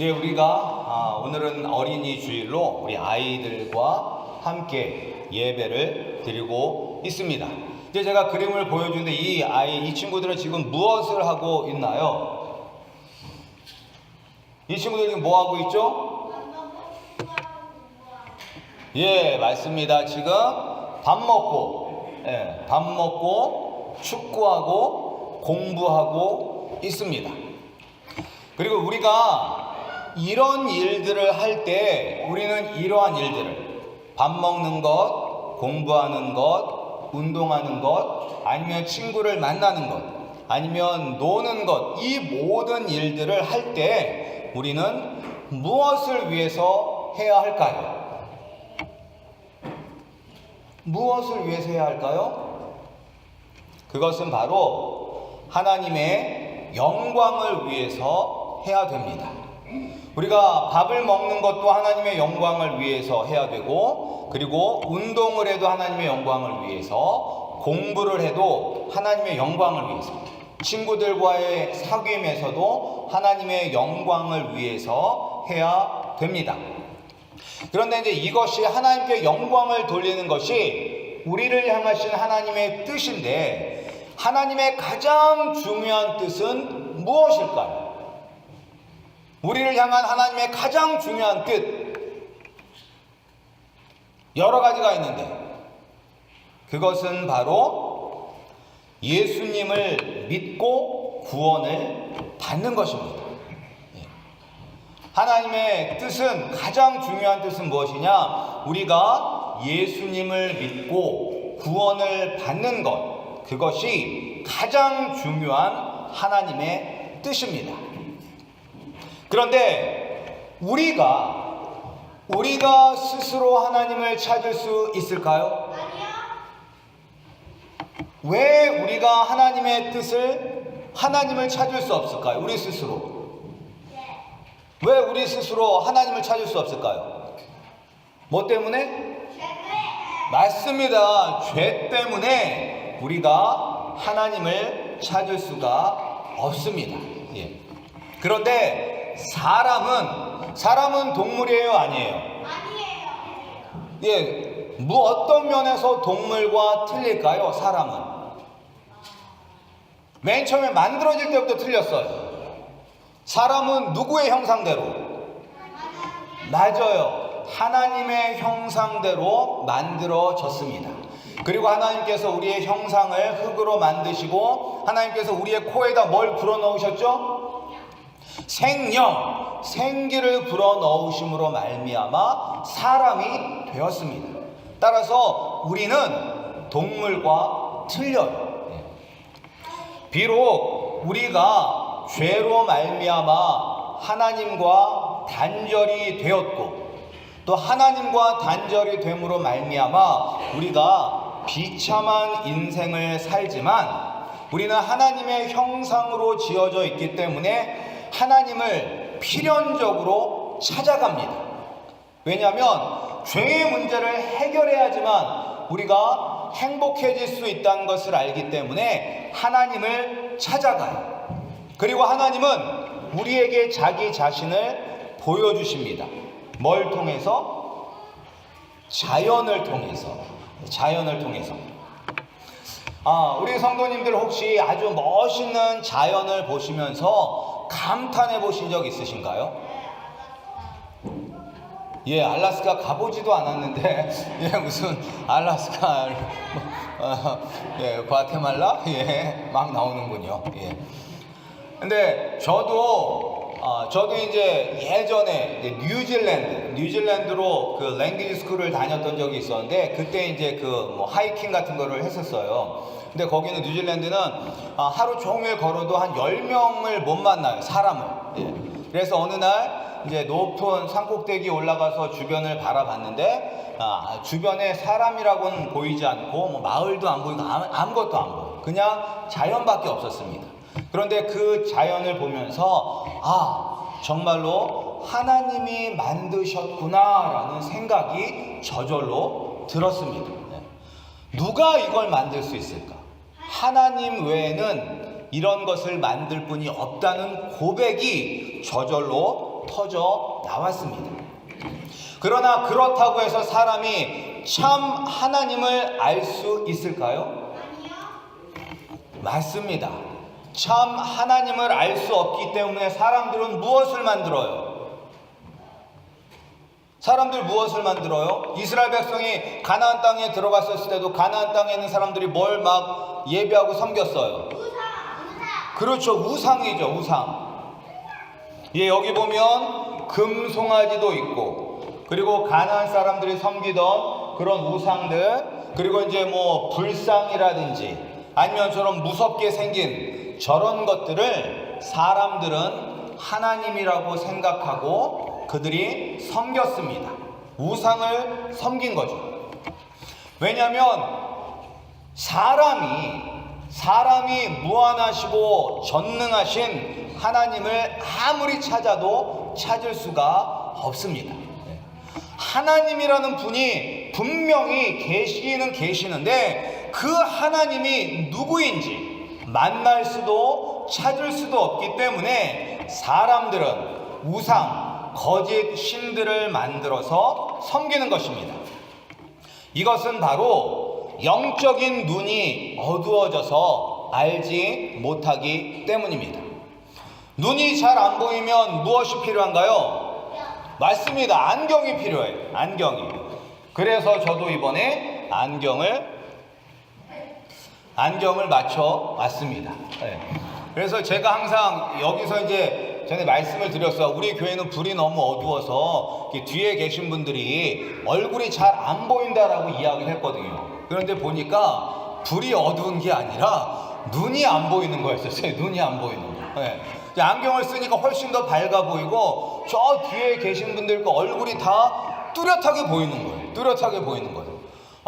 예, 우리가 오늘은 어린이 주일로 우리 아이들과 함께 예배를 드리고 있습니다. 이제 제가 그림을 보여주는데 이 친구들은 지금 무엇을 하고 있나요? 이 친구들 지금 뭐 하고 있죠? 예, 맞습니다. 지금 밥 먹고 축구하고 공부하고 있습니다. 그리고 우리가 이런 일들을 할 때 우리는 이러한 일들을 밥 먹는 것, 공부하는 것, 운동하는 것, 아니면 친구를 만나는 것, 아니면 노는 것, 이 모든 일들을 할 때 우리는 무엇을 위해서 해야 할까요? 무엇을 위해서 해야 할까요? 그것은 바로 하나님의 영광을 위해서 해야 됩니다. 우리가 밥을 먹는 것도 하나님의 영광을 위해서 해야 되고, 그리고 운동을 해도 하나님의 영광을 위해서, 공부를 해도 하나님의 영광을 위해서, 친구들과의 사귐에서도 하나님의 영광을 위해서 해야 됩니다. 그런데 이제 이것이 하나님께 영광을 돌리는 것이 우리를 향하신 하나님의 뜻인데, 하나님의 가장 중요한 뜻은 무엇일까요? 우리를 향한 하나님의 가장 중요한 뜻, 여러 가지가 있는데 그것은 바로 예수님을 믿고 구원을 받는 것입니다. 하나님의 뜻은, 가장 중요한 뜻은 무엇이냐? 우리가 예수님을 믿고 구원을 받는 것, 그것이 가장 중요한 하나님의 뜻입니다. 그런데 우리가 스스로 하나님을 찾을 수 있을까요? 왜 우리가 하나님의 뜻을, 하나님을 찾을 수 없을까요? 우리 스스로. 왜 우리 스스로 하나님을 찾을 수 없을까요? 뭐 때문에? 맞습니다. 죄 때문에 우리가 하나님을 찾을 수가 없습니다. 예. 그런데 사람은 동물이에요, 아니에요? 아니에요. 예, 어떤 면에서 동물과 틀릴까요? 사람은 맨 처음에 만들어질 때부터 틀렸어요. 사람은 누구의 형상대로? 맞아요. 하나님의 형상대로 만들어졌습니다. 그리고 하나님께서 우리의 형상을 흙으로 만드시고, 하나님께서 우리의 코에다 뭘 불어넣으셨죠? 생기를 불어넣으심으로 말미암아 사람이 되었습니다. 따라서 우리는 동물과 틀려요. 비록 우리가 죄로 말미암아 하나님과 단절이 되었고, 또 하나님과 단절이 됨으로 말미암아 우리가 비참한 인생을 살지만, 우리는 하나님의 형상으로 지어져 있기 때문에 하나님을 필연적으로 찾아갑니다. 왜냐하면 죄의 문제를 해결해야지만 우리가 행복해질 수 있다는 것을 알기 때문에 하나님을 찾아가요. 그리고 하나님은 우리에게 자기 자신을 보여주십니다. 뭘 통해서? 자연을 통해서. 우리 성도님들 혹시 아주 멋있는 자연을 보시면서 감탄해 보신 적 있으신가요? 예, 알라스카 가보지도 않았는데, 예, 무슨 알라스카, 예, 과테말라, 예, 막 나오는군요. 예. 근데 저도 이제 예전에 뉴질랜드로 그 랭귀지 스쿨을 다녔던 적이 있었는데, 그때 이제 하이킹 같은 거를 했었어요. 근데 거기는, 뉴질랜드는 하루 종일 걸어도 한 10명을 못 만나요, 사람을. 예. 그래서 어느 날 이제 높은 산꼭대기 올라가서 주변을 바라봤는데, 주변에 사람이라고는 보이지 않고, 마을도 안 보이고 아무것도 안 보여요. 그냥 자연밖에 없었습니다. 그런데 그 자연을 보면서 정말로 하나님이 만드셨구나라는 생각이 저절로 들었습니다. 누가 이걸 만들 수 있을까? 하나님 외에는 이런 것을 만들 분이 없다는 고백이 저절로 터져 나왔습니다. 그러나 그렇다고 해서 사람이 참 하나님을 알 수 있을까요? 맞습니다. 참 하나님을 알 수 없기 때문에 사람들은 무엇을 만들어요? 사람들 무엇을 만들어요? 이스라엘 백성이 가나안 땅에 들어갔을 때도 가나안 땅에 있는 사람들이 뭘 막 예배하고 섬겼어요? 그렇죠. 우상이죠. 우상. 예, 여기 보면 금송아지도 있고, 그리고 가나안 사람들이 섬기던 그런 우상들, 그리고 이제 뭐 불상이라든지 아니면 저런 무섭게 생긴 저런 것들을 사람들은 하나님이라고 생각하고 그들이 섬겼습니다. 우상을 섬긴 거죠. 왜냐하면 사람이 무한하시고 전능하신 하나님을 아무리 찾아도 찾을 수가 없습니다. 하나님이라는 분이 분명히 계시기는 계시는데 그 하나님이 누구인지 만날 수도 찾을 수도 없기 때문에 사람들은 우상, 거짓 신들을 만들어서 섬기는 것입니다. 이것은 바로 영적인 눈이 어두워져서 알지 못하기 때문입니다. 눈이 잘 안 보이면 무엇이 필요한가요? 맞습니다. 안경이 필요해요. 안경이. 그래서 저도 이번에 안경을 맞춰 왔습니다. 네. 그래서 제가 항상 여기서 이제 전에 말씀을 드렸어요. 우리 교회는 불이 너무 어두워서 뒤에 계신 분들이 얼굴이 잘 안 보인다라고 이야기를 했거든요. 그런데 보니까 불이 어두운 게 아니라 눈이 안 보이는 거였어요. 눈이 안 보이는 거. 네. 안경을 쓰니까 훨씬 더 밝아 보이고 저 뒤에 계신 분들 그 얼굴이 다 뚜렷하게 보이는 거예요. 뚜렷하게 보이는 거예요.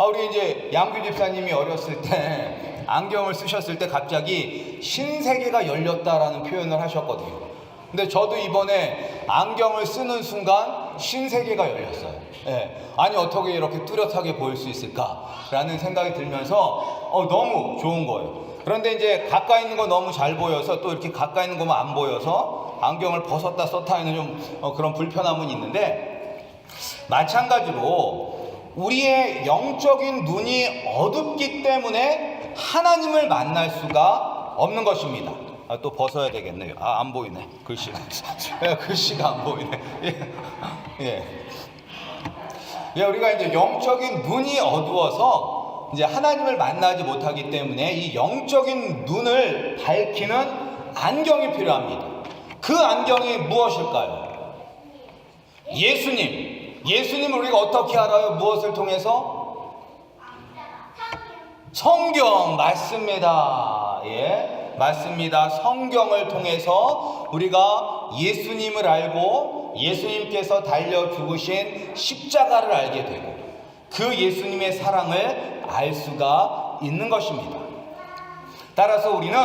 우리 이제 양규 집사님이 어렸을 때 안경을 쓰셨을 때 갑자기 신세계가 열렸다라는 표현을 하셨거든요. 근데 저도 이번에 안경을 쓰는 순간 신세계가 열렸어요. 예. 아니 어떻게 이렇게 뚜렷하게 보일 수 있을까라는 생각이 들면서 너무 좋은 거예요. 그런데 이제 가까이 있는 거 너무 잘 보여서 또 이렇게 가까이 있는 거만 안 보여서 안경을 벗었다 썼다 하는 좀 그런 불편함은 있는데, 마찬가지로 우리의 영적인 눈이 어둡기 때문에 하나님을 만날 수가 없는 것입니다. 또 벗어야 되겠네요. 안 보이네. 글씨가. 글씨가 안 보이네. 예, 우리가 이제 영적인 눈이 어두워서 이제 하나님을 만나지 못하기 때문에 이 영적인 눈을 밝히는 안경이 필요합니다. 그 안경이 무엇일까요? 예수님을 우리가 어떻게 알아요? 무엇을 통해서? 성경. 맞습니다. 예, 맞습니다. 성경을 통해서 우리가 예수님을 알고 예수님께서 달려 죽으신 십자가를 알게 되고 그 예수님의 사랑을 알 수가 있는 것입니다. 따라서 우리는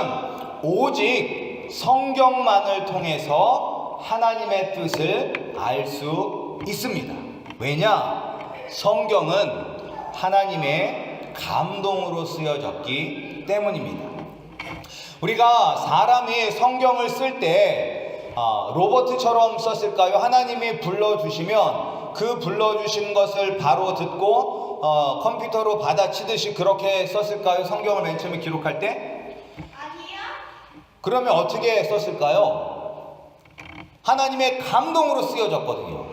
오직 성경만을 통해서 하나님의 뜻을 알 수 있습니다. 왜냐? 성경은 하나님의 감동으로 쓰여졌기 때문입니다. 우리가 사람이 성경을 쓸 때 로봇처럼 썼을까요? 하나님이 불러주시면 그 불러주신 것을 바로 듣고 컴퓨터로 받아치듯이 그렇게 썼을까요? 성경을 맨 처음에 기록할 때? 아니요. 그러면 어떻게 썼을까요? 하나님의 감동으로 쓰여졌거든요.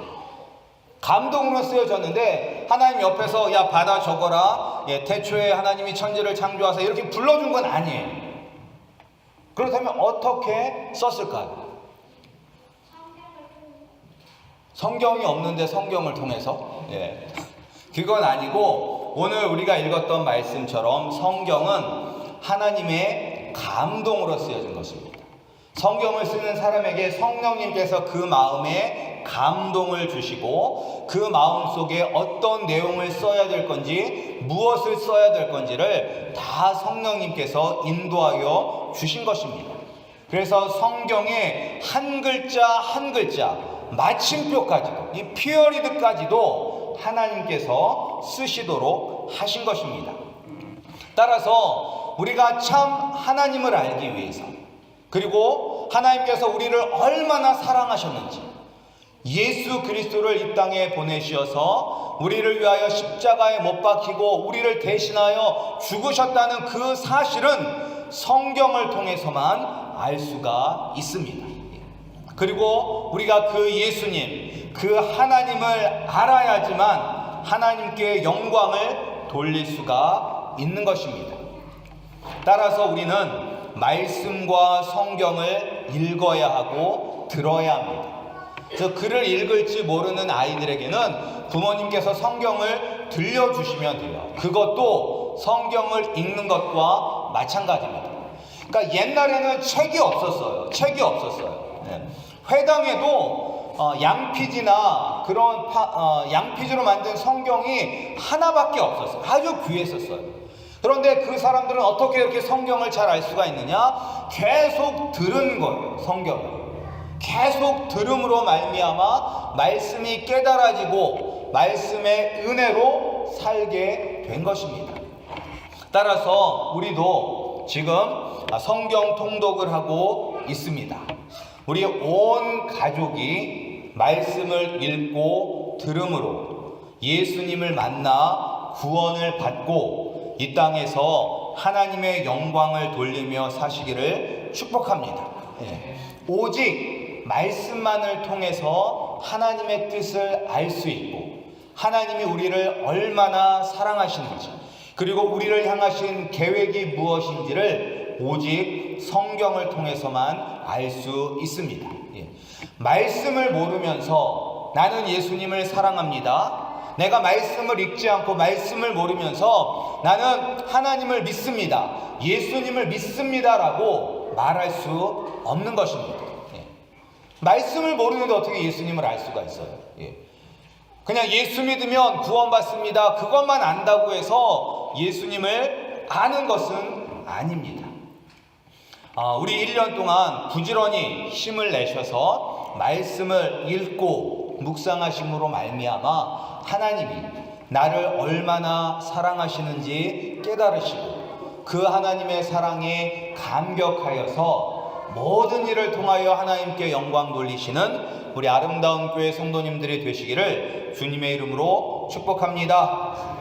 감동으로 쓰여졌는데 하나님 옆에서 야 받아 적어라. 태초에 하나님이 천지를 창조하사 이렇게 불러준 건 아니에요. 그렇다면 어떻게 썼을까요? 성경이 없는데 성경을 통해서? 예. 그건 아니고 오늘 우리가 읽었던 말씀처럼 성경은 하나님의 감동으로 쓰여진 것입니다. 성경을 쓰는 사람에게 성령님께서 그 마음에 감동을 주시고 그 마음 속에 어떤 내용을 써야 될 건지 무엇을 써야 될 건지를 다 성령님께서 인도하여 주신 것입니다. 그래서 성경의 한 글자 한 글자 마침표까지도 이 피어리드까지도 하나님께서 쓰시도록 하신 것입니다. 따라서 우리가 참 하나님을 알기 위해서 그리고 하나님께서 우리를 얼마나 사랑하셨는지 예수 그리스도를 이 땅에 보내시어서 우리를 위하여 십자가에 못 박히고 우리를 대신하여 죽으셨다는 그 사실은 성경을 통해서만 알 수가 있습니다. 그리고 우리가 그 예수님, 그 하나님을 알아야지만 하나님께 영광을 돌릴 수가 있는 것입니다. 따라서 우리는 말씀과 성경을 읽어야 하고 들어야 합니다. 그래서 글을 읽을지 모르는 아이들에게는 부모님께서 성경을 들려주시면 돼요. 그것도 성경을 읽는 것과 마찬가지입니다. 그러니까 옛날에는 책이 없었어요. 회당에도 양피지나 그런 양피지로 만든 성경이 하나밖에 없었어요. 아주 귀했었어요. 그런데 그 사람들은 어떻게 이렇게 성경을 잘 알 수가 있느냐? 계속 들은 거예요. 성경을 계속 들음으로 말미암아 말씀이 깨달아지고 말씀의 은혜로 살게 된 것입니다. 따라서 우리도 지금 성경 통독을 하고 있습니다. 우리 온 가족이 말씀을 읽고 들음으로 예수님을 만나 구원을 받고 이 땅에서 하나님의 영광을 돌리며 사시기를 축복합니다. 오직 말씀만을 통해서 하나님의 뜻을 알 수 있고 하나님이 우리를 얼마나 사랑하시는지 그리고 우리를 향하신 계획이 무엇인지를 오직 성경을 통해서만 알 수 있습니다. 말씀을 모르면서 나는 예수님을 사랑합니다. 내가 말씀을 읽지 않고 말씀을 모르면서 나는 하나님을 믿습니다. 예수님을 믿습니다라고 말할 수 없는 것입니다. 말씀을 모르는데 어떻게 예수님을 알 수가 있어요? 그냥 예수 믿으면 구원받습니다. 그것만 안다고 해서 예수님을 아는 것은 아닙니다. 우리 1년 동안 부지런히 힘을 내셔서 말씀을 읽고 묵상하심으로 말미암아 하나님이 나를 얼마나 사랑하시는지 깨달으시고 그 하나님의 사랑에 감격하여서 모든 일을 통하여 하나님께 영광 돌리시는 우리 아름다운 교회 성도님들이 되시기를 주님의 이름으로 축복합니다.